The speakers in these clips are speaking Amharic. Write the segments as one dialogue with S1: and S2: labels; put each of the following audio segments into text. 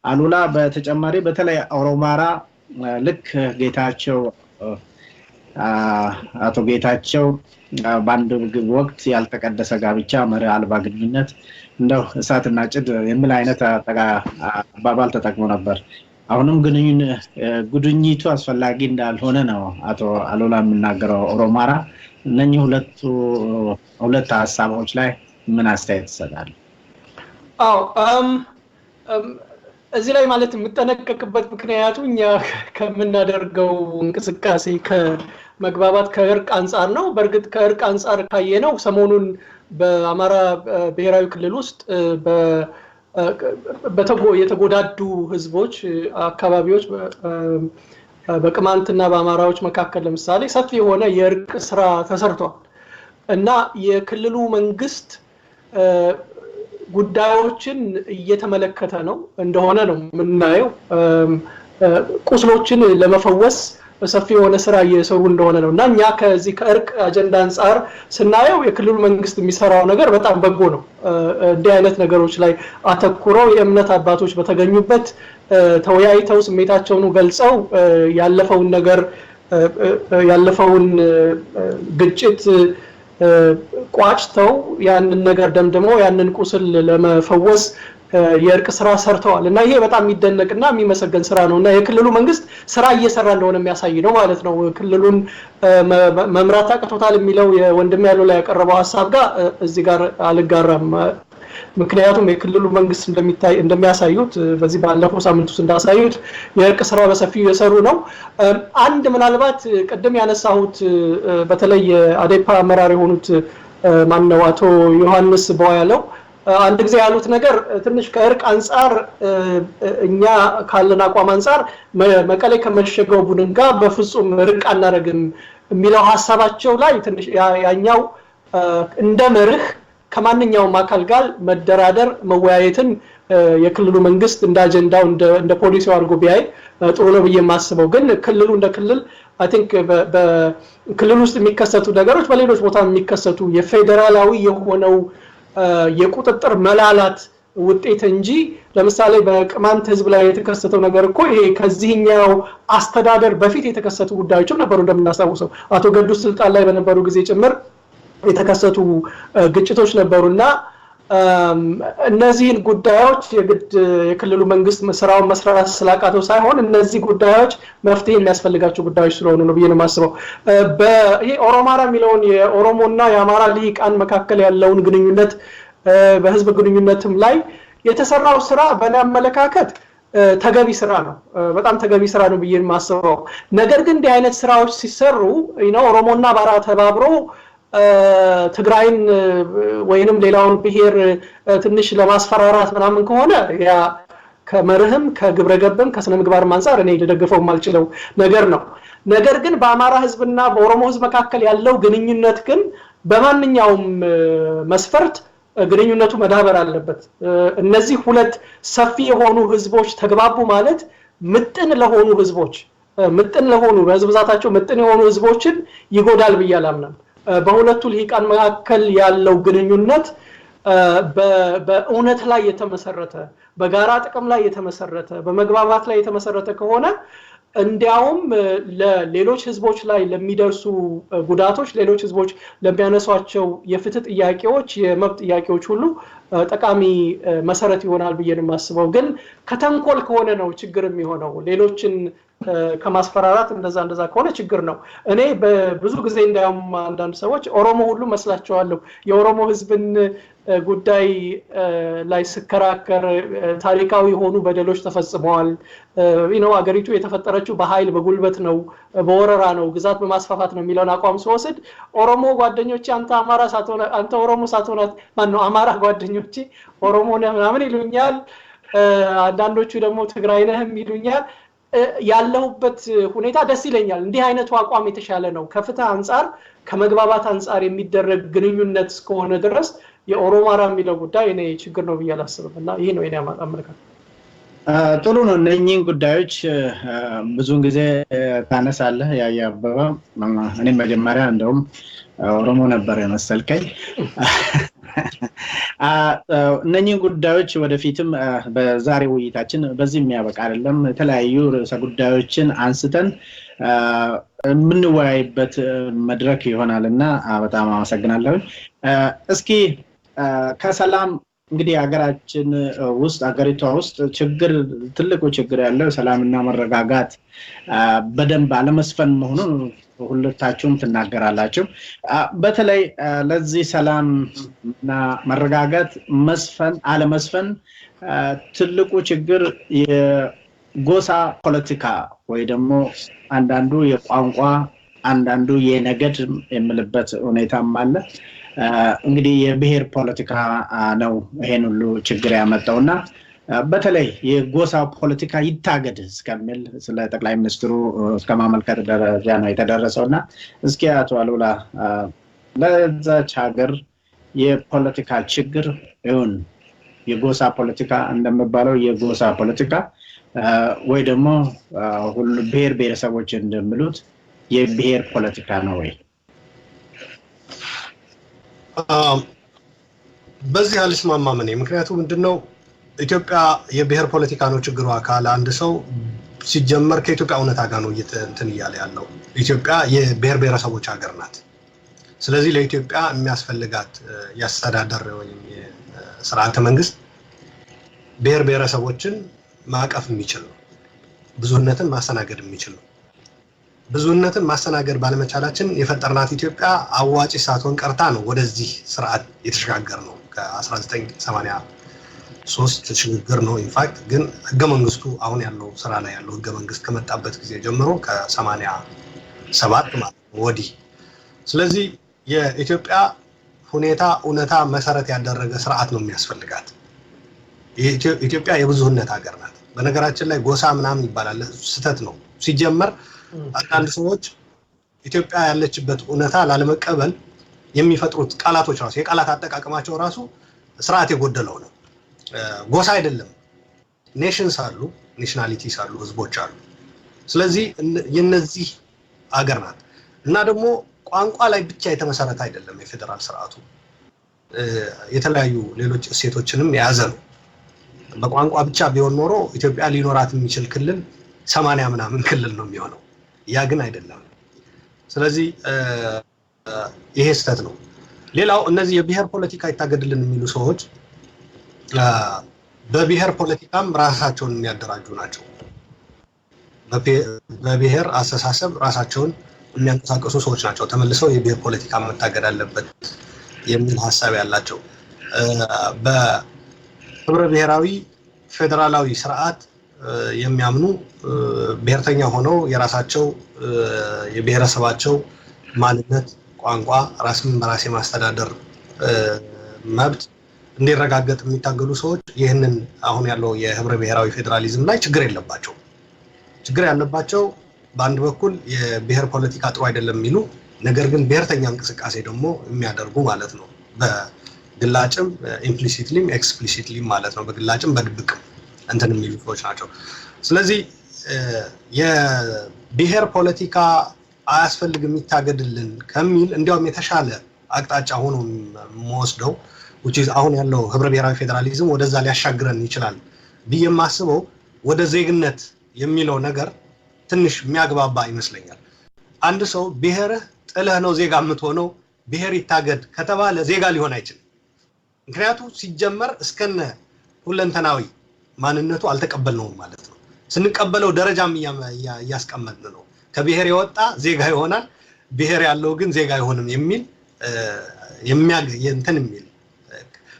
S1: አሉላ በተጨማሪ በተለይ ኦሮማራ ልክ ጌታቸው አቶ ጌታቸው ባንድ ወቅት ያልተቀደሰ ጋብቻ መርህ አልባ ግንኙነት እንደው እሳትና ጭድ የሚል አይነት አባባል ተጠቅሞ ነበር። አሁንም ጉድኝቱ አስፈላጊ እንዳልሆነ ነው አቶ አሉላ የሚናገረው። ኦሮማራ እነኚህ ሁለት ሐሳቦች ላይ ምን አስተያየት ይሰጣል?
S2: እዚህ ላይ ማለት የምጠነቀቅበት ምክንያቱ እኛ ከምናደርገው እንቅስቃሴ ከመግባባት ከእርቅ አንፃር ነው። በእርግጥ ከእርቅ አንፃር ካየነው ሰሞኑን በአማራ ብሔራዊ ክልል ውስጥ የተጎዳዱ ህዝቦች አካባቢዎች በቅማንትና በአማራዎች መካከል ለምሳሌ ሰፊ የሆነ የእርቅ ስራ ተሰርቷል እና የክልሉ መንግስት ጉዳዮችን እየተመለከተ ነው እንደሆነ ነው የምናየው። ቁስሎችን ለመፈወስ ሰፊ የሆነ ስራ እየሰሩ እንደሆነ ነው እና እኛ ከዚህ ከእርቅ አጀንዳ አንፃር ስናየው የክልሉ መንግስት የሚሰራው ነገር በጣም በጎ ነው። እንዲህ አይነት ነገሮች ላይ አተኩረው የእምነት አባቶች በተገኙበት ተወያይተው ስሜታቸውን ገልጸው ያለፈውን ግጭት ቋጭተው ያንን ነገር ደምድመው ያንን ቁስል ለመፈወስ የእርቅ ስራ ሰርተዋል እና ይሄ በጣም የሚደነቅና የሚመሰገን ስራ ነውና የክልሉ መንግስት ስራ እየሰራ እንደሆነ የሚያሳይ ነው ማለት ነው። ክልሉን መምራት አቅቶታል የሚለው የወንድም ያለው ላይ ያቀረበው ሐሳብ ጋር እዚህ ጋር አልጋራም። ምክንያቱም የክልሉ መንግስት እንደሚያሳዩት በዚህ ባለፈው ሳምንት ውስጥ እንዳሳዩት የእርቅ ስራ በሰፊው እየሰሩ ነው። አንድ ምናልባት ቅድም ያነሳሁት በተለይ አዴፓ አመራር የሆኑት ማንነው አቶ ዮሐንስ በዋያለው አንድ ጊዜ ያሉት ነገር ትንሽ ከእርቅ አንፃር እኛ ካለን አቋም አንፃር መቀሌ ከመሸገው ቡድን ጋር በፍጹም እርቅ አናረግም የሚለው ሐሳባቸው ላይ ትንሽ ያኛው እንደ መርህ ከማንኛውም አካል ጋር መደራደር መወያየትን የክልሉ መንግስት እንደ አጀንዳው እንደ ፖሊሲው አድርጎ ቢያይ ጥሩ ነው ብዬ የማስበው። ግን ክልሉ እንደ ክልል አይ ቲንክ በክልሉ ውስጥ የሚከሰቱ ነገሮች በሌሎች ቦታ የሚከሰቱ የፌደራላዊ የሆነው የቁጥጥር መላላት ውጤት እንጂ ለምሳሌ በቅማንት ህዝብ ላይ የተከሰተው ነገር እኮ ይሄ ከዚህኛው አስተዳደር በፊት የተከሰቱ ጉዳዮችም ነበሩ። እንደምናስታውሰው አቶ ገዱ ስልጣን ላይ በነበሩ ጊዜ ጭምር የተከሰቱ ግጭቶች ነበሩና እነዚህን ጉዳዮች የክልሉ መንግስት ስራውን መስራት ስላቃተው ሳይሆን እነዚህ ጉዳዮች መፍትሄ የሚያስፈልጋቸው ጉዳዮች ስለሆኑ ነው ብዬ ነው የማስበው። ይሄ ኦሮ-አማራ የሚለውን የኦሮሞና የአማራ ልሂቃን መካከል ያለውን ግንኙነት በህዝብ ግንኙነትም ላይ የተሰራው ስራ በእኔ አመለካከት ተገቢ ስራ ነው፣ በጣም ተገቢ ስራ ነው ብዬ ነው የማስበው። ነገር ግን እንዲህ አይነት ስራዎች ሲሰሩ ኦሮሞና አማራ ተባብሮ ትግራይን ወይንም ሌላውን ብሔር ትንሽ ለማስፈራራት ምናምን ከሆነ ያ ከመርህም ከግብረገብም ከስነ ምግባርም አንፃር እኔ ልደግፈው የማልችለው ነገር ነው። ነገር ግን በአማራ ህዝብና በኦሮሞ ህዝብ መካከል ያለው ግንኙነት ግን በማንኛውም መስፈርት ግንኙነቱ መዳበር አለበት። እነዚህ ሁለት ሰፊ የሆኑ ህዝቦች ተግባቡ ማለት ምጥን ለሆኑ በህዝብ ብዛታቸው ምጥን የሆኑ ህዝቦችን ይጎዳል ብዬ አላምንም። በሁለቱ ልሂቃን መካከል ያለው ግንኙነት በእውነት ላይ የተመሰረተ በጋራ ጥቅም ላይ የተመሰረተ በመግባባት ላይ የተመሰረተ ከሆነ እንዲያውም ለሌሎች ህዝቦች ላይ ለሚደርሱ ጉዳቶች ሌሎች ህዝቦች ለሚያነሷቸው የፍትህ ጥያቄዎች የመብት ጥያቄዎች ሁሉ ጠቃሚ መሰረት ይሆናል ብዬ ነው የማስበው። ግን ከተንኮል ከሆነ ነው ችግር የሚሆነው። ሌሎችን ከማስፈራራት እንደዛ ከሆነ ችግር ነው። እኔ በብዙ ጊዜ እንዳውም አንዳንድ ሰዎች ኦሮሞ ሁሉ መስላቸዋለሁ የኦሮሞ ህዝብን ጉዳይ ላይ ስከራከር ታሪካዊ የሆኑ በደሎች ተፈጽመዋል። አገሪቱ የተፈጠረችው በኃይል በጉልበት ነው፣ በወረራ ነው፣ ግዛት በማስፋፋት ነው የሚለውን አቋም ሲወስድ ኦሮሞ ጓደኞቼ አንተ ኦሮሞ ሳትሆን ማነው አማራ ጓደኞቼ ኦሮሞ ነህ ምናምን ይሉኛል። አንዳንዶቹ ደግሞ ትግራይ ነህም ይሉኛል። ያለሁበት ሁኔታ ደስ ይለኛል። እንዲህ አይነቱ አቋም የተሻለ ነው። ከፍትህ አንፃር ከመግባባት አንፃር የሚደረግ ግንኙነት እስከሆነ ድረስ የኦሮ-አማራ የሚለው ጉዳይ እኔ ችግር ነው ብዬ አላስብም እና ይሄ ነው የኔ አመለካከት።
S1: ጥሩ ነው። እነኚህን ጉዳዮች ብዙውን ጊዜ ታነሳለህ አበባ። እኔ መጀመሪያ እንደውም ኦሮሞ ነበር የመሰልከኝ እነኚህን ጉዳዮች ወደፊትም በዛሬው ውይይታችን በዚህ የሚያበቃ አይደለም። የተለያዩ ርዕሰ ጉዳዮችን አንስተን የምንወያይበት መድረክ ይሆናልና በጣም አመሰግናለሁ። እስኪ ከሰላም እንግዲህ ሀገራችን ውስጥ ሀገሪቷ ውስጥ ትልቁ ችግር ያለው ሰላምና መረጋጋት በደንብ አለመስፈን መሆኑን ሁለታችሁም ትናገራላችሁ። በተለይ ለዚህ ሰላምና መረጋጋት አለመስፈን ትልቁ ችግር የጎሳ ፖለቲካ ወይ ደግሞ አንዳንዱ የቋንቋ አንዳንዱ የነገድ የምልበት ሁኔታም አለ። እንግዲህ የብሔር ፖለቲካ ነው ይሄን ሁሉ ችግር ያመጣውና በተለይ የጎሳ ፖለቲካ ይታገድ እስከሚል ስለ ጠቅላይ ሚኒስትሩ እስከማመልከት ደረጃ ነው የተደረሰውና እስኪ አቶ አሉላ ለዛች ሀገር የፖለቲካ ችግር ይሁን የጎሳ ፖለቲካ እንደምባለው የጎሳ ፖለቲካ ወይ ደግሞ ሁሉ ብሔር ብሔረሰቦች እንደሚሉት የብሔር ፖለቲካ ነው ወይ?
S3: በዚህ አልስማማም እኔ። ምክንያቱም ምንድነው ኢትዮጵያ የብሔር ፖለቲካ ነው ችግሩ አካል አንድ ሰው ሲጀመር ከኢትዮጵያ እውነታ ጋር ነው እንትን እያለ ያለው። ኢትዮጵያ የብሔር ብሔረሰቦች ሀገር ናት። ስለዚህ ለኢትዮጵያ የሚያስፈልጋት ያስተዳደር ወይም የስርዓተ መንግስት ብሔር ብሔረሰቦችን ማቀፍ የሚችል ነው። ብዙነትን ማስተናገድ የሚችል ነው። ብዙነትን ማስተናገድ ባለመቻላችን የፈጠርናት ኢትዮጵያ አዋጪ ሳትሆን ቀርታ ነው ወደዚህ ስርዓት የተሸጋገር ነው። ከ1983 ሽግግር ነው ኢንፋክት። ግን ህገ መንግስቱ አሁን ያለው ስራ ላይ ያለው ህገ መንግስት ከመጣበት ጊዜ ጀምሮ ከ87 ማለት ነው ወዲህ። ስለዚህ የኢትዮጵያ ሁኔታ እውነታ መሰረት ያደረገ ስርዓት ነው የሚያስፈልጋት። ኢትዮጵያ የብዙነት ሀገር ናት። በነገራችን ላይ ጎሳ ምናምን ይባላል፣ ስተት ነው ሲጀመር። አንዳንድ ሰዎች ኢትዮጵያ ያለችበት እውነታ ላለመቀበል የሚፈጥሩት ቃላቶች ራሱ የቃላት አጠቃቀማቸው ራሱ ስርዓት የጎደለው ነው። ጎሳ አይደለም፣ ኔሽንስ አሉ፣ ኔሽናሊቲስ አሉ፣ ህዝቦች አሉ። ስለዚህ የነዚህ ሀገር ናት እና ደግሞ ቋንቋ ላይ ብቻ የተመሰረተ አይደለም የፌደራል ስርዓቱ። የተለያዩ ሌሎች እሴቶችንም የያዘ ነው። በቋንቋ ብቻ ቢሆን ኖሮ ኢትዮጵያ ሊኖራት የሚችል ክልል 80 ምናምን ክልል ነው የሚሆነው። ያ ግን አይደለም። ስለዚህ ይሄ ስህተት ነው። ሌላው እነዚህ የብሔር ፖለቲካ ይታገድልን የሚሉ ሰዎች በብሔር ፖለቲካም ራሳቸውን የሚያደራጁ ናቸው። በብሔር አስተሳሰብ ራሳቸውን የሚያንቀሳቀሱ ሰዎች ናቸው። ተመልሰው የብሔር ፖለቲካ መታገድ አለበት የሚል ሀሳብ ያላቸው በህብረ ብሔራዊ ፌደራላዊ ስርዓት የሚያምኑ ብሔርተኛ ሆነው የራሳቸው የብሔረሰባቸው ማንነት፣ ቋንቋ፣ ራስን በራስ የማስተዳደር መብት እንዲረጋገጥ የሚታገሉ ሰዎች ይህንን አሁን ያለው የህብረ ብሔራዊ ፌደራሊዝም ላይ ችግር የለባቸው። ችግር ያለባቸው በአንድ በኩል የብሔር ፖለቲካ ጥሩ አይደለም የሚሉ ነገር ግን ብሔርተኛ እንቅስቃሴ ደግሞ የሚያደርጉ ማለት ነው። በግላጭም ኢምፕሊሲትሊም ኤክስፕሊሲትሊም ማለት ነው። በግላጭም በድብቅም እንትን የሚሉ ሰዎች ናቸው። ስለዚህ የብሔር ፖለቲካ አያስፈልግም ይታገድልን ከሚል እንዲያውም የተሻለ አቅጣጫ ሆኖ የምወስደው አሁን ያለው ህብረ ብሔራዊ ፌደራሊዝም ወደዛ ሊያሻግረን ይችላል ብዬ የማስበው ወደ ዜግነት የሚለው ነገር ትንሽ የሚያግባባ ይመስለኛል። አንድ ሰው ብሔርህ ጥለህ ነው ዜጋ የምትሆነው፣ ብሔር ይታገድ ከተባለ ዜጋ ሊሆን አይችልም። ምክንያቱም ሲጀመር እስከነ ሁለንተናዊ ማንነቱ አልተቀበልነውም ማለት ነው። ስንቀበለው ደረጃም እያስቀመጥን ነው። ከብሔር የወጣ ዜጋ ይሆናል፣ ብሔር ያለው ግን ዜጋ አይሆንም የሚል እንትን የሚል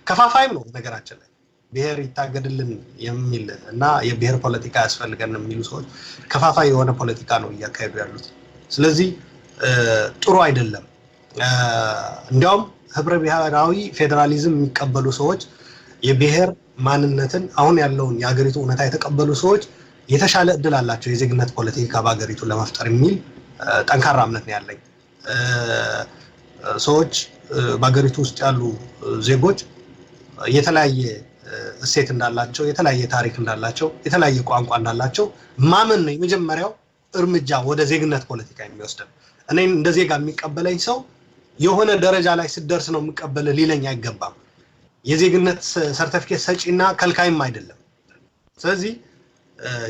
S3: ከፋፋይም ነው ነገራችን ላይ። ብሔር ይታገድልን የሚል እና የብሔር ፖለቲካ ያስፈልገን የሚሉ ሰዎች ከፋፋይ የሆነ ፖለቲካ ነው እያካሄዱ ያሉት። ስለዚህ ጥሩ አይደለም። እንዲያውም ህብረ ብሔራዊ ፌደራሊዝም የሚቀበሉ ሰዎች የብሔር ማንነትን አሁን ያለውን የሀገሪቱ እውነታ የተቀበሉ ሰዎች የተሻለ እድል አላቸው የዜግነት ፖለቲካ በሀገሪቱ ለመፍጠር የሚል ጠንካራ እምነት ነው ያለኝ። ሰዎች በሀገሪቱ ውስጥ ያሉ ዜጎች የተለያየ እሴት እንዳላቸው፣ የተለያየ ታሪክ እንዳላቸው፣ የተለያየ ቋንቋ እንዳላቸው ማመን ነው የመጀመሪያው እርምጃ ወደ ዜግነት ፖለቲካ የሚወስደን። እኔ እንደ ዜጋ የሚቀበለኝ ሰው የሆነ ደረጃ ላይ ስደርስ ነው የምቀበለ ሊለኝ አይገባም። የዜግነት ሰርቲፊኬት ሰጪና ከልካይም አይደለም። ስለዚህ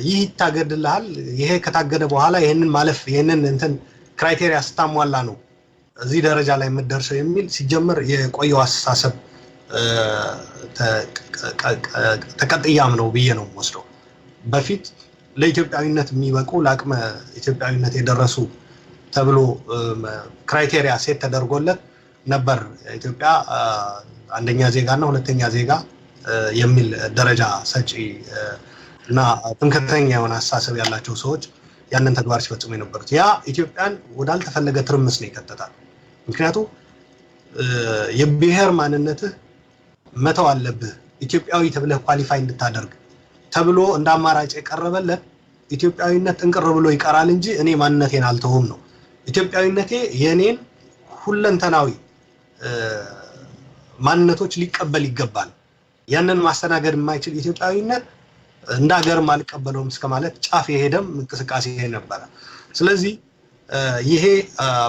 S3: ይህ ይታገድልሃል። ይሄ ከታገደ በኋላ ይሄንን ማለፍ ይሄንን እንትን ክራይቴሪያ ስታሟላ ነው እዚህ ደረጃ ላይ የምትደርሰው የሚል ሲጀመር የቆየው አስተሳሰብ ተቀጥያም ነው ብዬ ነው ወስደው። በፊት ለኢትዮጵያዊነት የሚበቁ ለአቅመ ኢትዮጵያዊነት የደረሱ ተብሎ ክራይቴሪያ ሴት ተደርጎለት ነበር ኢትዮጵያ አንደኛ ዜጋና ሁለተኛ ዜጋ የሚል ደረጃ ሰጪ እና ትምክህተኛ የሆነ አስተሳሰብ ያላቸው ሰዎች ያንን ተግባር ሲፈጽሙ የነበሩት ያ ኢትዮጵያን ወዳልተፈለገ ትርምስ ነው ይከተታል። ምክንያቱም የብሔር ማንነትህ መተው አለብህ ኢትዮጵያዊ ተብለህ ኳሊፋይ እንድታደርግ ተብሎ እንደ አማራጭ የቀረበለት ኢትዮጵያዊነት እንቅር ብሎ ይቀራል እንጂ እኔ ማንነቴን አልተውም ነው። ኢትዮጵያዊነቴ የኔን ሁለንተናዊ ማንነቶች ሊቀበል ይገባል። ያንን ማስተናገድ የማይችል ኢትዮጵያዊነት እንደ ሀገርም አልቀበለውም እስከማለት ጫፍ የሄደም እንቅስቃሴ ነበር። ስለዚህ ይሄ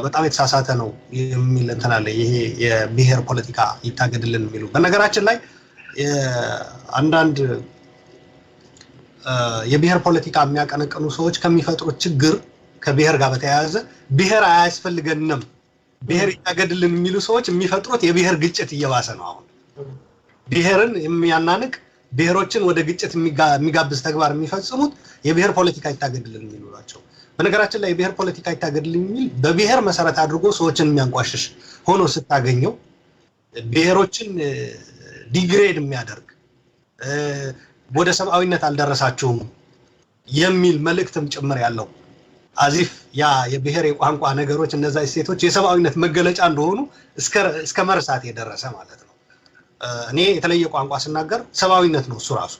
S3: በጣም የተሳሳተ ነው የሚል እንትን አለ። ይሄ የብሔር ፖለቲካ ይታገድልን የሚሉ በነገራችን ላይ አንዳንድ የብሔር ፖለቲካ የሚያቀነቅኑ ሰዎች ከሚፈጥሩት ችግር ከብሔር ጋር በተያያዘ ብሔር አያስፈልገንም ብሔር ይታገድልን የሚሉ ሰዎች የሚፈጥሩት የብሔር ግጭት እየባሰ ነው። አሁን ብሔርን የሚያናንቅ ብሔሮችን ወደ ግጭት የሚጋብዝ ተግባር የሚፈጽሙት የብሔር ፖለቲካ ይታገድልን የሚሉ ናቸው። በነገራችን ላይ የብሔር ፖለቲካ ይታገድልን የሚል በብሔር መሰረት አድርጎ ሰዎችን የሚያንቋሽሽ ሆኖ ስታገኘው ብሔሮችን ዲግሬድ የሚያደርግ ወደ ሰብአዊነት አልደረሳችሁም የሚል መልእክትም ጭምር ያለው አዚፍ ያ የብሔር የቋንቋ ነገሮች እነዛ እሴቶች የሰብአዊነት መገለጫ እንደሆኑ እስከ መርሳት የደረሰ ማለት ነው። እኔ የተለየ ቋንቋ ስናገር ሰብአዊነት ነው እሱ ራሱ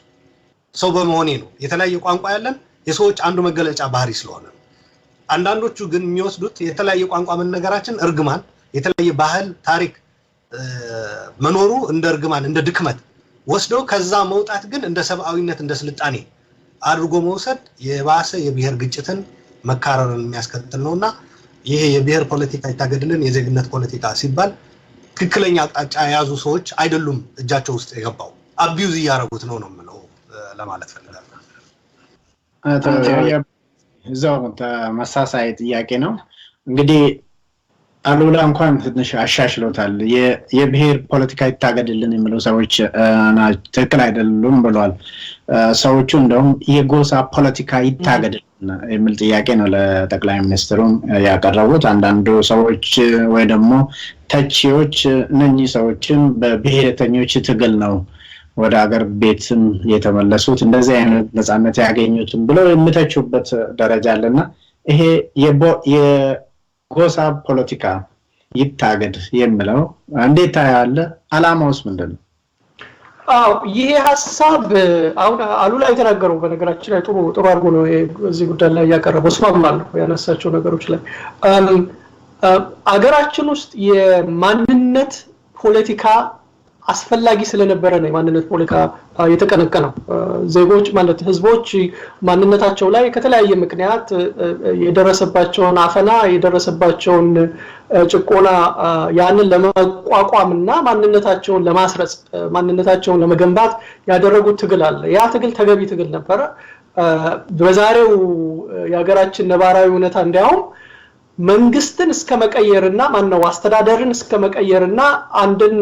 S3: ሰው በመሆኔ ነው። የተለያየ ቋንቋ ያለን የሰዎች አንዱ መገለጫ ባህሪ ስለሆነ ነው። አንዳንዶቹ ግን የሚወስዱት የተለያየ ቋንቋ መነገራችን እርግማን፣ የተለያየ ባህል ታሪክ መኖሩ እንደ እርግማን እንደ ድክመት ወስደው ከዛ መውጣት ግን እንደ ሰብአዊነት እንደ ስልጣኔ አድርጎ መውሰድ የባሰ የብሔር ግጭትን መካረርን የሚያስከትል ነውና ይሄ የብሔር ፖለቲካ ይታገድልን የዜግነት ፖለቲካ ሲባል ትክክለኛ አቅጣጫ የያዙ ሰዎች አይደሉም እጃቸው ውስጥ የገባው አቢዩዝ እያደረጉት ነው የምለው ለማለት ፈልጋለሁ።
S1: እዛው ተመሳሳይ ጥያቄ ነው እንግዲህ አሉላ እንኳን ትንሽ አሻሽሎታል። የብሔር ፖለቲካ ይታገድልን የሚሉ ሰዎች ትክክል አይደሉም ብለዋል። ሰዎቹ እንደውም የጎሳ ፖለቲካ ይታገድልን የሚል ጥያቄ ነው ለጠቅላይ ሚኒስትሩም ያቀረቡት። አንዳንዱ ሰዎች ወይ ደግሞ ተቺዎች እነኚህ ሰዎችም በብሔረተኞች ትግል ነው ወደ ሀገር ቤትም የተመለሱት እንደዚህ አይነት ነፃነት ያገኙትም ብለው የሚተቹበት ደረጃ አለና ይሄ የጎሳ ፖለቲካ ይታገድ የሚለው እንዴት ታያለ? አላማውስ ምንድነው?
S2: ይሄ ሐሳብ አሁን አሉላ የተናገረው በነገራችን ላይ ጥሩ አድርጎ ነው እዚህ ጉዳይ ላይ ያቀረበው። እስማማለሁ ያነሳቸው ነገሮች ላይ አገራችን ውስጥ የማንነት ፖለቲካ አስፈላጊ ስለነበረ ነው የማንነት ፖለቲካ የተቀነቀነው። ዜጎች ማለት ህዝቦች ማንነታቸው ላይ ከተለያየ ምክንያት የደረሰባቸውን አፈና የደረሰባቸውን ጭቆና ያንን ለመቋቋምና ማንነታቸውን ለማስረጽ ማንነታቸውን ለመገንባት ያደረጉት ትግል አለ። ያ ትግል ተገቢ ትግል ነበረ። በዛሬው የሀገራችን ነባራዊ ሁኔታ እንዲያውም መንግስትን እስከመቀየርና ማነው አስተዳደርን እስከመቀየርና አንድን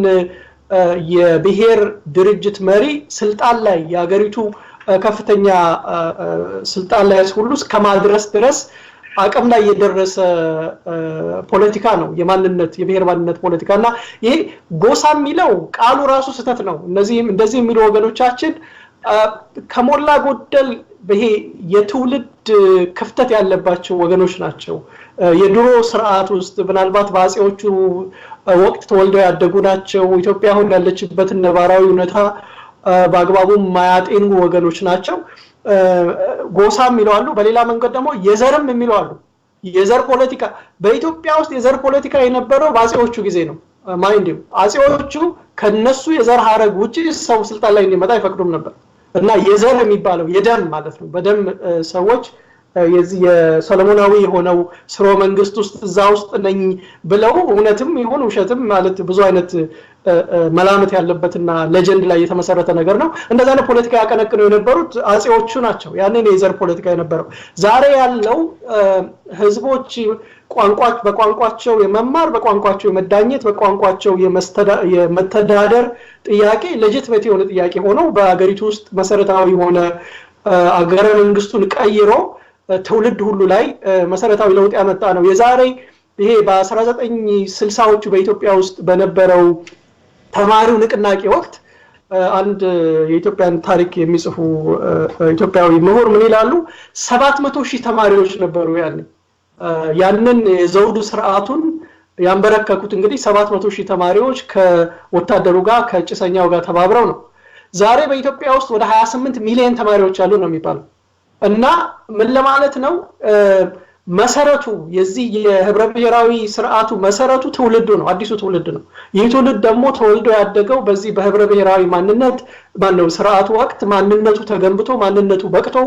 S2: የብሔር ድርጅት መሪ ስልጣን ላይ ያገሪቱ ከፍተኛ ስልጣን ላይ ሁሉ እስከማድረስ ድረስ አቅም ላይ የደረሰ ፖለቲካ ነው የማንነት የብሔር ማንነት ፖለቲካና ይሄ ጎሳ የሚለው ቃሉ ራሱ ስህተት ነው። እንደዚህ የሚሉ ወገኖቻችን ከሞላ ጎደል ይሄ የትውልድ ክፍተት ያለባቸው ወገኖች ናቸው። የድሮ ስርዓት ውስጥ ምናልባት ባጼዎቹ ወቅት ተወልደው ያደጉ ናቸው። ኢትዮጵያ አሁን ያለችበትን ነባራዊ ሁኔታ በአግባቡ ማያጤኑ ወገኖች ናቸው። ጎሳ የሚለው አሉ፣ በሌላ መንገድ ደግሞ የዘርም የሚለው አሉ። የዘር ፖለቲካ በኢትዮጵያ ውስጥ የዘር ፖለቲካ የነበረው ባጼዎቹ ጊዜ ነው። ማይንድ አጼዎቹ ከነሱ የዘር ሐረግ ውጪ ሰው ስልጣን ላይ እንዲመጣ አይፈቅዱም ነበር እና የዘር የሚባለው የደም ማለት ነው። በደም ሰዎች የዚህ የሰለሞናዊ የሆነው ስርወ መንግስት ውስጥ እዛ ውስጥ ነኝ ብለው እውነትም ይሁን ውሸትም ማለት ብዙ አይነት መላምት ያለበትና ሌጀንድ ላይ የተመሰረተ ነገር ነው። እንደዛ ነው ፖለቲካ ያቀነቅነው የነበሩት አጼዎቹ ናቸው። ያንን የዘር ፖለቲካ የነበረው ዛሬ ያለው ህዝቦች በቋንቋቸው የመማር በቋንቋቸው የመዳኘት በቋንቋቸው የመተዳደር ጥያቄ ሌጂቲሜት የሆነ ጥያቄ ሆኖ በአገሪቱ ውስጥ መሰረታዊ የሆነ አገረ መንግስቱን ቀይሮ ትውልድ ሁሉ ላይ መሰረታዊ ለውጥ ያመጣ ነው። የዛሬ ይሄ በ1960ዎቹ በኢትዮጵያ ውስጥ በነበረው ተማሪው ንቅናቄ ወቅት አንድ የኢትዮጵያን ታሪክ የሚጽፉ ኢትዮጵያዊ ምሁር ምን ይላሉ? 700,000 ተማሪዎች ነበሩ ያንን የዘውዱ ስርዓቱን ያንበረከኩት እንግዲህ 700,000 ተማሪዎች ከወታደሩ ጋር ከጭሰኛው ጋር ተባብረው ነው። ዛሬ በኢትዮጵያ ውስጥ ወደ 28 ሚሊዮን ተማሪዎች አሉ ነው የሚባለው። እና ምን ለማለት ነው መሰረቱ የዚህ የህብረ ብሔራዊ ስርዓቱ መሰረቱ ትውልዱ ነው፣ አዲሱ ትውልድ ነው። ይህ ትውልድ ደግሞ ተወልዶ ያደገው በዚህ በህብረ ብሔራዊ ማንነት ማነው ስርዓቱ ወቅት ማንነቱ ተገንብቶ ማንነቱ በቅቶ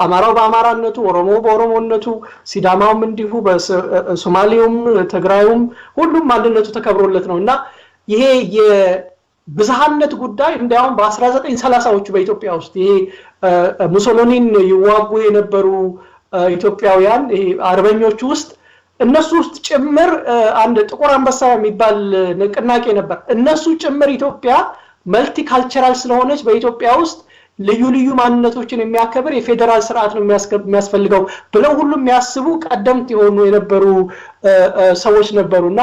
S2: አማራው በአማራነቱ፣ ኦሮሞ በኦሮሞነቱ፣ ሲዳማውም እንዲሁ በሶማሌውም ትግራዩም ሁሉም ማንነቱ ተከብሮለት ነውና ይሄ የብዝሃነት ጉዳይ እንዲያውም በ1930ዎቹ በኢትዮጵያ ውስጥ ይሄ ሙሶሎኒን ይዋጉ የነበሩ ኢትዮጵያውያን አርበኞች ውስጥ እነሱ ውስጥ ጭምር አንድ ጥቁር አንበሳ የሚባል ንቅናቄ ነበር። እነሱ ጭምር ኢትዮጵያ መልቲ ካልቸራል ስለሆነች በኢትዮጵያ ውስጥ ልዩ ልዩ ማንነቶችን የሚያከብር የፌደራል ስርዓት ነው የሚያስፈልገው ብለው ሁሉም የሚያስቡ ቀደምት የሆኑ የነበሩ ሰዎች ነበሩና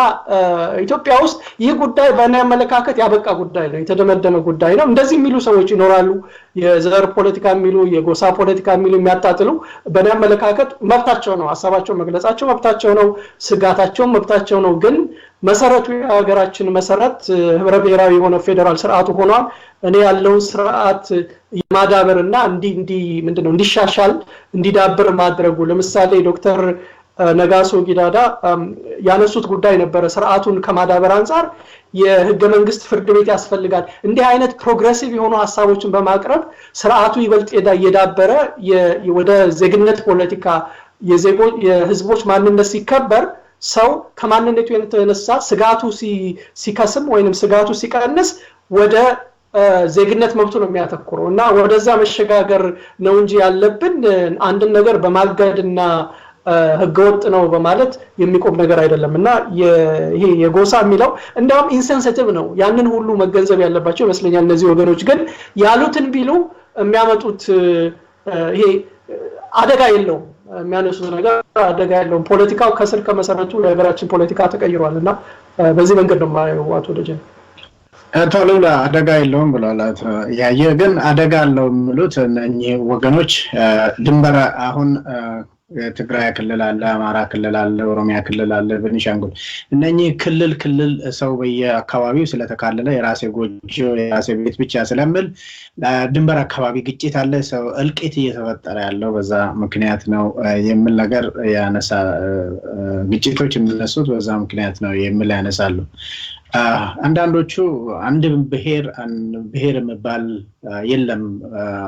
S2: ኢትዮጵያ ውስጥ ይህ ጉዳይ በእኔ አመለካከት ያበቃ ጉዳይ ነው፣ የተደመደመ ጉዳይ ነው። እንደዚህ የሚሉ ሰዎች ይኖራሉ፣ የዘር ፖለቲካ የሚሉ የጎሳ ፖለቲካ የሚሉ የሚያጣጥሉ። በእኔ አመለካከት መብታቸው ነው፣ ሀሳባቸው መግለጻቸው መብታቸው ነው፣ ስጋታቸው መብታቸው ነው። ግን መሰረቱ የሀገራችን መሰረት ህብረ ብሔራዊ የሆነ ፌደራል ስርዓቱ ሆኗል። እኔ ያለውን ስርዓት የማዳበርና ምንድነው እንዲሻሻል እንዲዳብር ማድረጉ ለምሳሌ ዶክተር ነጋሶ ጊዳዳ ያነሱት ጉዳይ ነበረ። ስርዓቱን ከማዳበር አንፃር የህገ መንግስት ፍርድ ቤት ያስፈልጋል። እንዲህ አይነት ፕሮግሬሲቭ የሆኑ ሐሳቦችን በማቅረብ ስርዓቱ ይበልጥ የዳበረ ወደ ዜግነት ፖለቲካ የህዝቦች ማንነት ሲከበር ሰው ከማንነቱ የተነሳ ስጋቱ ሲከስም ወይንም ስጋቱ ሲቀንስ ወደ ዜግነት መብቱ ነው የሚያተኩረው እና ወደዛ መሸጋገር ነው እንጂ ያለብን አንድን ነገር በማገድና ህገወጥ ነው በማለት የሚቆም ነገር አይደለምና ይሄ የጎሳ የሚለው እንደውም ኢንሴንሲቲቭ ነው። ያንን ሁሉ መገንዘብ ያለባቸው ይመስለኛል እነዚህ ወገኖች። ግን ያሉትን ቢሉ የሚያመጡት ይሄ አደጋ የለውም፣ የሚያነሱት ነገር አደጋ የለውም። ፖለቲካው ከስር ከመሰረቱ የሀገራችን ፖለቲካ ተቀይሯልና በዚህ መንገድ ነው የማየው። አቶ ደጀን
S1: አሉላ አደጋ የለውም ብሏል። ያየ ግን አደጋ አለው የሚሉት እነኚህ ወገኖች ድንበር አሁን ትግራይ ክልል አለ፣ አማራ ክልል አለ፣ ኦሮሚያ ክልል አለ፣ ቤኒሻንጉል እነኚህ ክልል ሰው በየአካባቢው ስለተካለለ የራሴ ጎጆ የራሴ ቤት ብቻ ስለምል ድንበር አካባቢ ግጭት አለ፣ ሰው እልቂት እየተፈጠረ ያለው በዛ ምክንያት ነው የሚል ነገር ያነሳ። ግጭቶች የሚነሱት በዛ ምክንያት ነው የሚል ያነሳሉ። አንዳንዶቹ አንድ ብሔር የሚባል የለም፣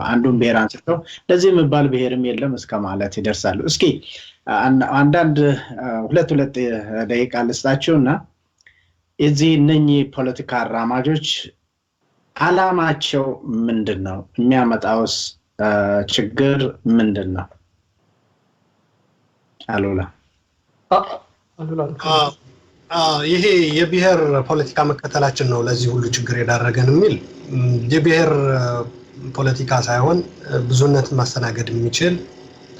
S1: አንዱን ብሔር አንስተው ለዚህ የሚባል ብሔርም የለም እስከ ማለት ይደርሳሉ። እስኪ አንዳንድ ሁለት ደቂቃ ልስጣቸውና እዚህ እነኚህ ፖለቲካ አራማጆች አላማቸው ምንድነው? የሚያመጣውስ ችግር ምንድነው? አሉላ
S3: ይሄ የብሔር ፖለቲካ መከተላችን ነው ለዚህ ሁሉ ችግር የዳረገን የሚል የብሔር ፖለቲካ ሳይሆን ብዙነትን ማስተናገድ የሚችል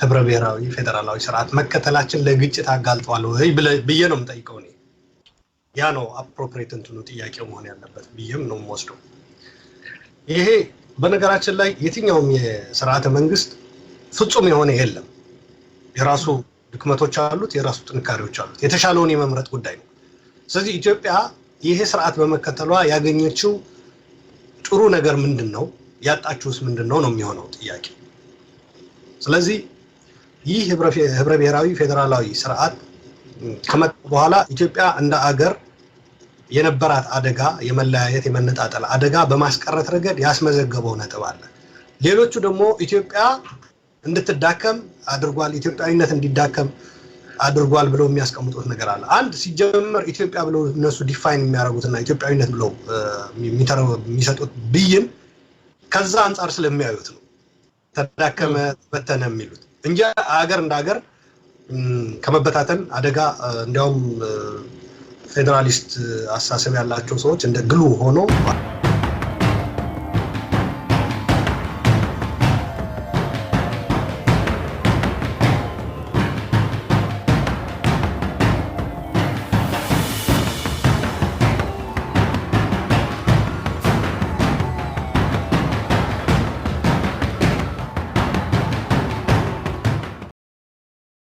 S3: ህብረ ብሔራዊ ፌደራላዊ ስርዓት መከተላችን ለግጭት አጋልጧል ወይ ብዬ ነው የምጠይቀው። ያ ነው አፕሮፕሪየት እንትኑ ጥያቄው መሆን ያለበት ብዬም ነው የምወስደው። ይሄ በነገራችን ላይ የትኛውም የስርዓተ መንግስት ፍጹም የሆነ የለም፣ የራሱ ድክመቶች አሉት፣ የራሱ ጥንካሬዎች አሉት። የተሻለውን የመምረጥ ጉዳይ ነው። ስለዚህ ኢትዮጵያ ይሄ ስርዓት በመከተሏ ያገኘችው ጥሩ ነገር ምንድነው? ያጣችውስ ምንድነው ነው የሚሆነው ጥያቄ። ስለዚህ ይህ ህብረ ብሔራዊ ፌደራላዊ ስርዓት ከመጣ በኋላ ኢትዮጵያ እንደ አገር የነበራት አደጋ የመለያየት የመነጣጠል አደጋ በማስቀረት ረገድ ያስመዘገበው ነጥብ አለ። ሌሎቹ ደግሞ ኢትዮጵያ እንድትዳከም አድርጓል ኢትዮጵያዊነት እንዲዳከም አድርጓል ብለው የሚያስቀምጡት ነገር አለ አንድ ሲጀመር ኢትዮጵያ ብለው እነሱ ዲፋይን የሚያደርጉትና ኢትዮጵያዊነት ብለው የሚሰጡት ብይን ከዛ አንፃር ስለሚያዩት ነው ተዳከመ በተነ የሚሉት እንጂ አገር እንደ አገር ከመበታተን አደጋ እንዲያውም ፌደራሊስት አሳሰብ ያላቸው ሰዎች እንደ ግሉ ሆኖ